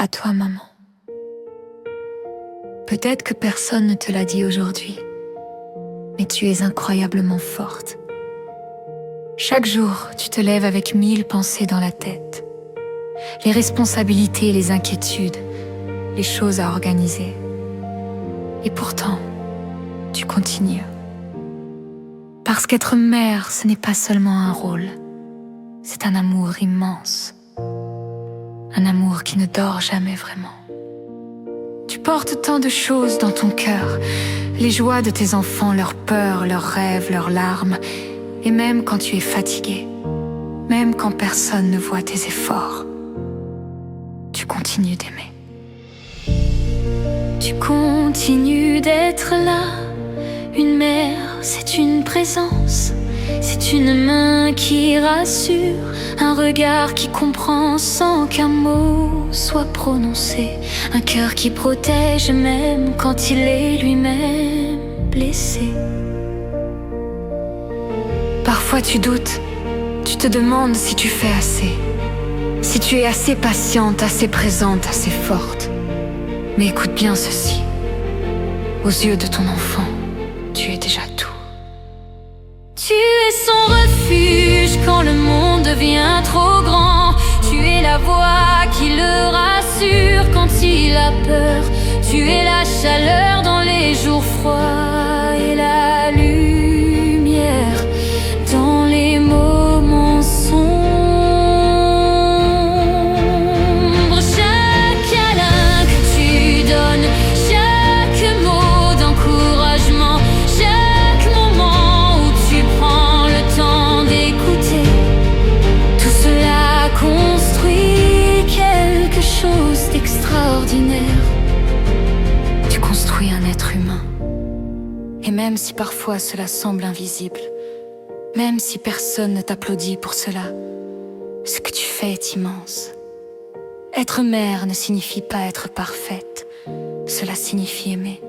À toi, maman. Peut-être que personne ne te l'a dit aujourd'hui, mais tu es incroyablement forte. Chaque jour, tu te lèves avec 1000 pensées dans la tête. Les responsabilités, les inquiétudes, les choses à organiser. Et pourtant, tu continues. Parce qu'être mère, ce n'est pas seulement un rôle. C'est un amour immense. Un amour qui ne dort jamais vraiment. Tu portes tant de choses dans ton cœur. Les joies de tes enfants, leurs peurs, leurs rêves, leurs larmes. Et même quand tu es fatigué, même quand personne ne voit tes efforts, tu continues d'aimer. Tu continues d'être là. Une mère, c'est une présence. C'est une main qui rassure, un regard qui comprend sans qu'un mot soit prononcé, un cœur qui protège même quand il est lui-même blessé. Parfois tu doutes, tu te demandes si tu fais assez, si tu es assez patiente, assez présente, assez forte. Mais écoute bien ceci, aux yeux de ton enfant, tu es déjà tout. Tu es son refuge quand le monde devient trop grand. Tu es la voix qui le rassure quand il a peur. Tu es la chaleur dans les jours froids et la lumière dans les moments sombres. Chaque câlin que tu donnes, chaque mot d'encouragement, chaque moment où tu prends le temps d'écouter, tout cela construit quelque chose d'extraordinaire. Tu construis un être humain. Et même si parfois cela semble invisible, même si personne ne t'applaudit pour cela, ce que tu fais est immense. Être mère ne signifie pas être parfaite, cela signifie aimer.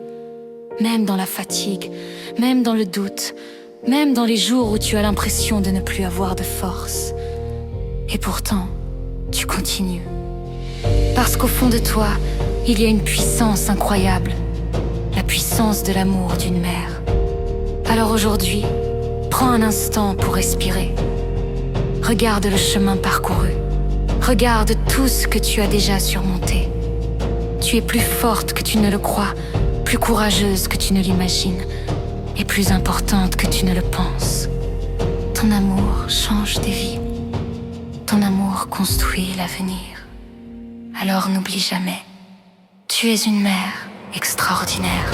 Même dans la fatigue, même dans le doute, même dans les jours où tu as l'impression de ne plus avoir de force. Et pourtant, tu continues. Parce qu'au fond de toi, il y a une puissance incroyable, la puissance de l'amour d'une mère. Alors aujourd'hui, prends un instant pour respirer. Regarde le chemin parcouru. Regarde tout ce que tu as déjà surmonté. Tu es plus forte que tu ne le crois, plus courageuse que tu ne l'imagines, et plus importante que tu ne le penses. Ton amour change des vies. Ton amour construit l'avenir. Alors n'oublie jamais, tu es une mère extraordinaire.